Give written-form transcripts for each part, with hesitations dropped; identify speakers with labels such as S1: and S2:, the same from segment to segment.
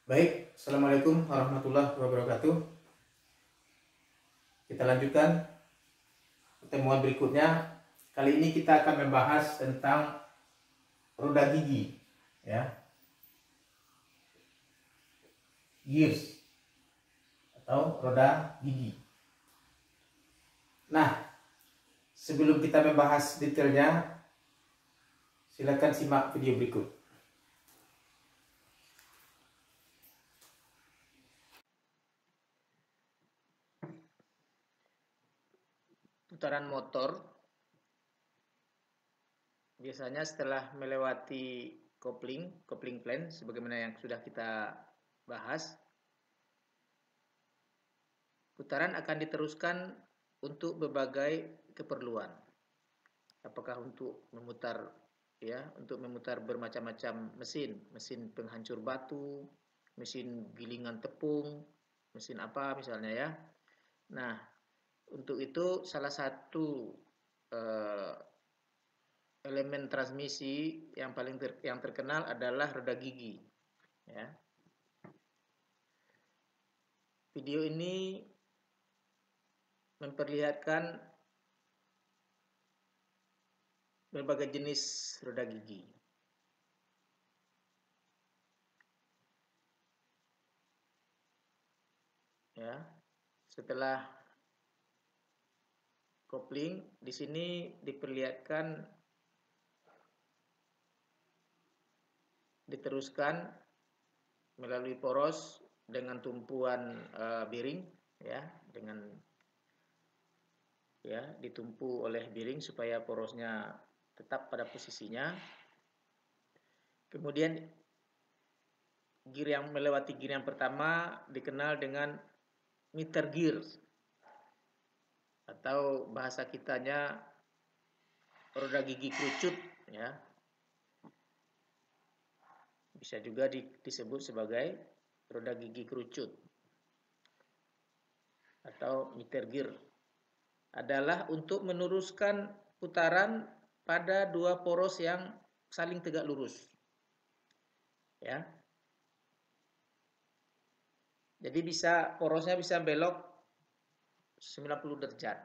S1: Baik, Assalamualaikum warahmatullahi wabarakatuh. Kita lanjutkan pertemuan berikutnya. Kali ini kita akan membahas tentang roda gigi, ya, gears atau roda gigi. Nah, sebelum kita membahas detailnya, silakan simak video berikut. Putaran motor biasanya setelah melewati coupling plane sebagaimana yang sudah kita bahas, putaran akan diteruskan untuk berbagai keperluan. Apakah untuk memutar bermacam-macam mesin penghancur batu, mesin gilingan tepung, mesin apa misalnya ya. Nah, untuk itu salah satu elemen transmisi yang yang terkenal adalah roda gigi, ya. Video ini memperlihatkan berbagai jenis roda gigi. Ya. Setelah kopling, di sini diperlihatkan diteruskan melalui poros dengan tumpuan bearing, ya, ditumpu oleh bearing supaya porosnya tetap pada posisinya. Kemudian melewati gear yang pertama dikenal dengan meter gear atau bahasa kitanya roda gigi kerucut, ya. Bisa juga disebut sebagai roda gigi kerucut atau meter gear. Adalah untuk meneruskan putaran pada dua poros yang saling tegak lurus, ya. Jadi porosnya bisa belok 90 derajat.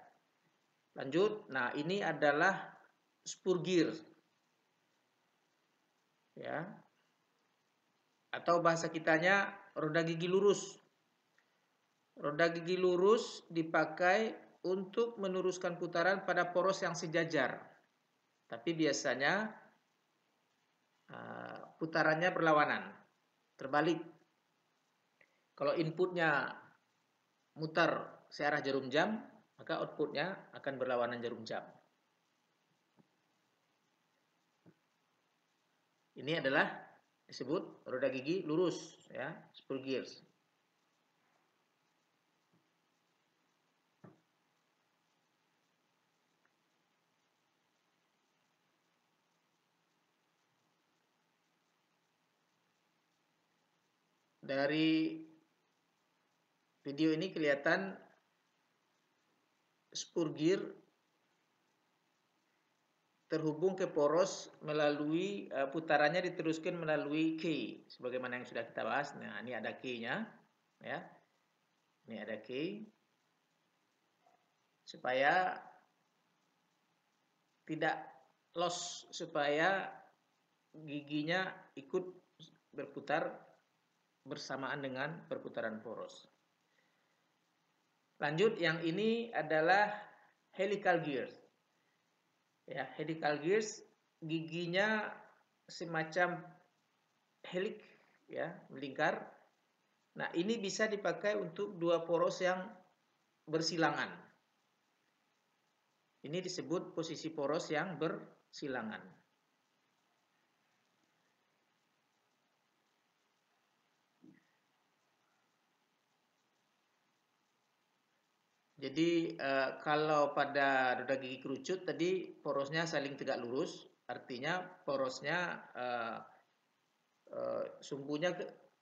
S1: Lanjut, nah ini adalah spur gear, ya, atau bahasa kitanya roda gigi lurus. Roda gigi lurus dipakai untuk meneruskan putaran pada poros yang sejajar, tapi biasanya putarannya berlawanan, terbalik. Kalau inputnya mutar searah jarum jam, maka outputnya akan berlawanan jarum jam. Ini adalah disebut roda gigi lurus, ya, spur gears. Dari video ini kelihatan spur gear terhubung ke poros melalui putarannya diteruskan melalui key sebagaimana yang sudah kita bahas. Nah, ini ada key-nya, ya. Ini ada key supaya tidak loss, supaya giginya ikut berputar bersamaan dengan perputaran poros. Lanjut, yang ini adalah helical gears. Ya, helical gears giginya semacam helix, ya, melingkar. Nah, ini bisa dipakai untuk dua poros yang bersilangan. Ini disebut posisi poros yang bersilangan. Jadi kalau pada roda gigi kerucut tadi porosnya saling tegak lurus, artinya porosnya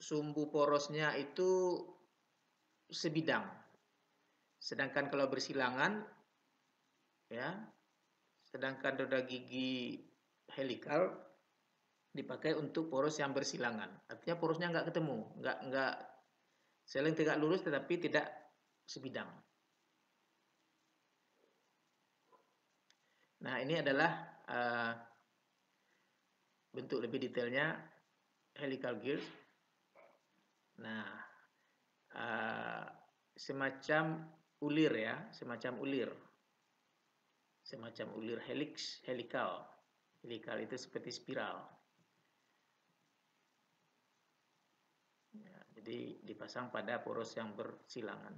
S1: sumbu porosnya itu sebidang. Sedangkan kalau bersilangan, ya, sedangkan roda gigi helikal dipakai untuk poros yang bersilangan. Artinya porosnya nggak ketemu, nggak saling tegak lurus tetapi tidak sebidang. Nah, ini adalah bentuk lebih detailnya helical gears. Nah, semacam ulir ya, semacam ulir helix, helical. Helical itu seperti spiral. Ya, jadi dipasang pada poros yang bersilangan.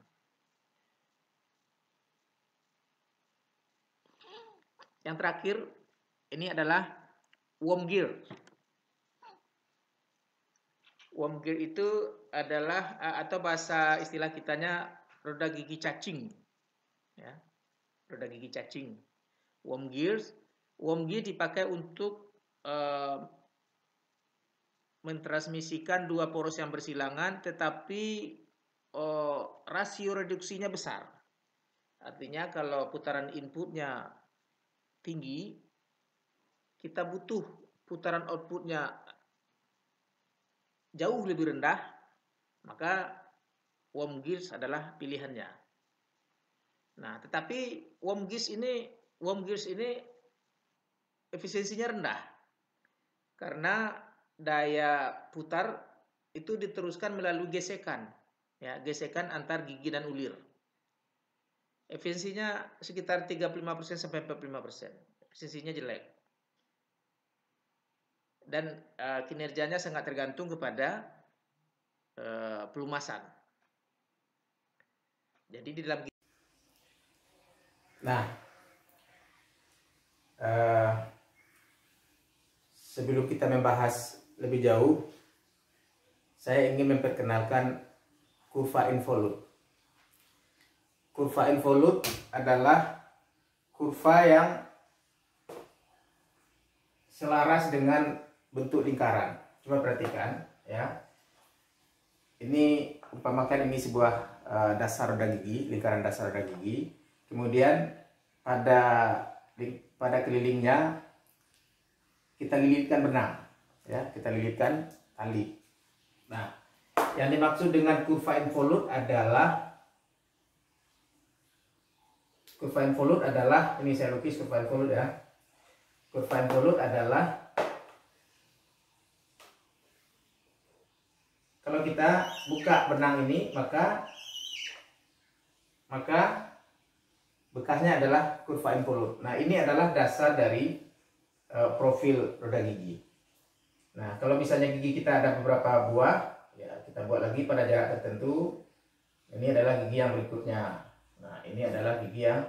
S1: Yang terakhir, ini adalah worm gear. Worm gear itu adalah atau bahasa istilah kitanya roda gigi cacing. Ya, roda gigi cacing. Worm gear dipakai untuk mentransmisikan dua poros yang bersilangan, tetapi rasio reduksinya besar. Artinya kalau putaran inputnya tinggi, kita butuh putaran outputnya jauh lebih rendah, maka worm gears adalah pilihannya. Nah, tetapi worm gears ini efisiensinya rendah karena daya putar itu diteruskan melalui gesekan, ya, gesekan antar gigi dan ulir. Efisiensinya sekitar 35% sampai 45%. Efisiensinya jelek. Dan kinerjanya sangat tergantung kepada pelumasan. Jadi di dalam
S2: sebelum kita membahas lebih jauh, saya ingin memperkenalkan kurva involute. Kurva involute adalah kurva yang selaras dengan bentuk lingkaran. Coba perhatikan ya. Ini umpamakan ini sebuah dasar roda gigi, lingkaran dasar roda gigi. Kemudian pada kelilingnya kita lilitkan benang, ya, kita lilitkan tali. Nah, yang dimaksud dengan kurva involute adalah ini saya lukis kurva involute ya. Kurva involute adalah kalau kita buka benang ini maka bekasnya adalah kurva involute. Nah, ini adalah dasar dari profil roda gigi. Nah, kalau misalnya gigi kita ada beberapa buah, ya kita buat lagi pada jarak tertentu. Ini adalah gigi yang berikutnya. Nah, ini adalah gigi yang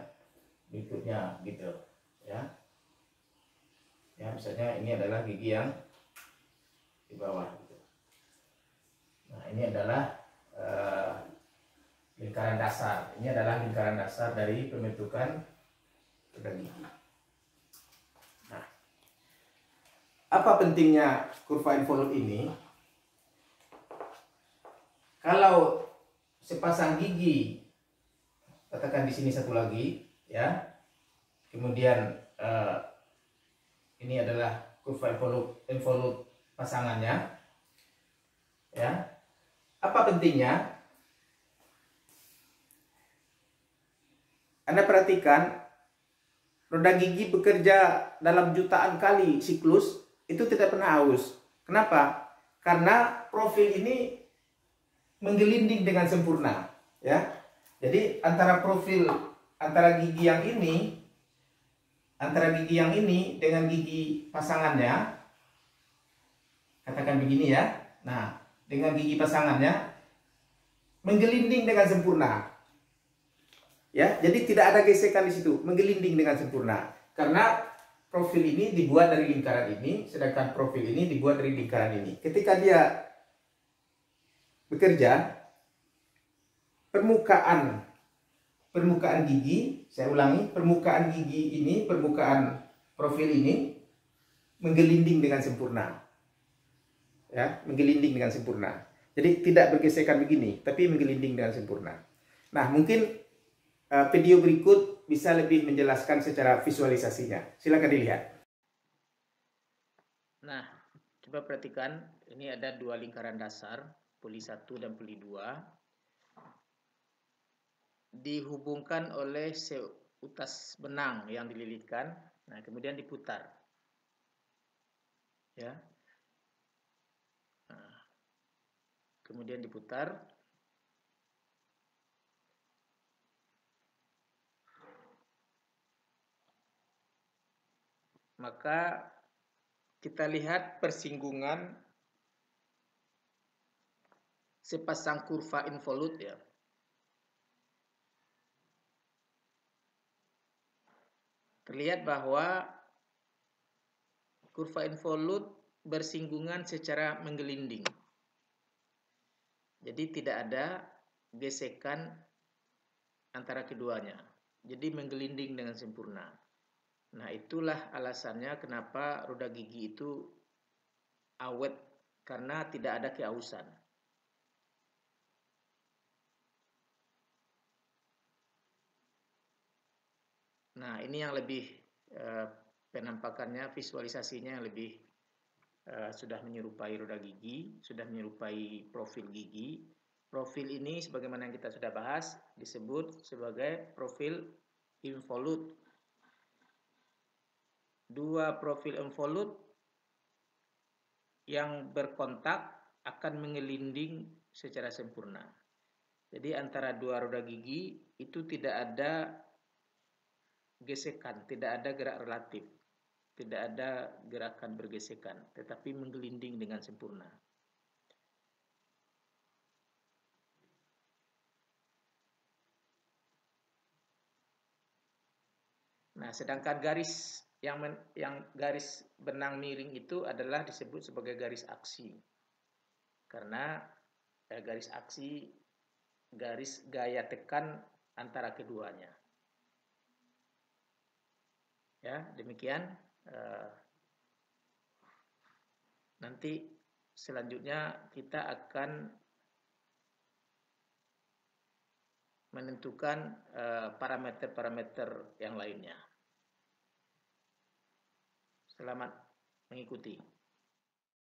S2: berikutnya, gitu, ya. Ya, misalnya ini adalah gigi yang di bawah, gitu. Nah, ini adalah lingkaran dasar. Ini adalah lingkaran dasar dari pembentukan roda gigi. Nah, apa pentingnya kurva involute ini? Kalau sepasang gigi, katakan di sini satu lagi, ya. Kemudian ini adalah kurva involute pasangannya, ya. Apa pentingnya? Anda perhatikan, roda gigi bekerja dalam jutaan kali siklus, itu tidak pernah haus. Kenapa? Karena profil ini menggelinding dengan sempurna, ya. Jadi antara gigi yang ini dengan gigi pasangannya, katakan begini ya. Nah, dengan gigi pasangannya menggelinding dengan sempurna. Ya, jadi tidak ada gesekan di situ, menggelinding dengan sempurna. Karena profil ini dibuat dari lingkaran ini, sedangkan profil ini dibuat dari lingkaran ini. Ketika dia bekerja, permukaan gigi, saya ulangi, permukaan gigi ini, permukaan profil ini menggelinding dengan sempurna. Ya, menggelinding dengan sempurna. Jadi tidak bergesekan begini, tapi menggelinding dengan sempurna. Nah, mungkin video berikut bisa lebih menjelaskan secara visualisasinya. Silakan dilihat.
S1: Nah, Coba perhatikan, ini ada dua lingkaran dasar, poli 1 dan poli 2. Dihubungkan oleh seutas benang yang dililitkan. Nah, kemudian diputar. Ya. Nah, kemudian diputar. Maka kita lihat persinggungan sepasang kurva involut ya. Terlihat bahwa kurva involut bersinggungan secara menggelinding. Jadi tidak ada gesekan antara keduanya. Jadi menggelinding dengan sempurna. Nah, itulah alasannya kenapa roda gigi itu awet, karena tidak ada keausan. Nah, ini yang lebih penampakannya, visualisasinya yang lebih sudah menyerupai roda gigi, sudah menyerupai profil gigi. Profil ini sebagaimana yang kita sudah bahas disebut sebagai profil involut. Dua profil involut yang berkontak akan mengelinding secara sempurna. Jadi antara dua roda gigi itu tidak ada gesekan, tidak ada gerak relatif, tidak ada gerakan bergesekan, tetapi menggelinding dengan sempurna. Nah, sedangkan garis yang garis benang miring itu adalah disebut sebagai garis aksi. Karena garis aksi, garis gaya tekan antara keduanya. Ya, demikian. Nanti selanjutnya kita akan menentukan parameter-parameter yang lainnya. Selamat mengikuti.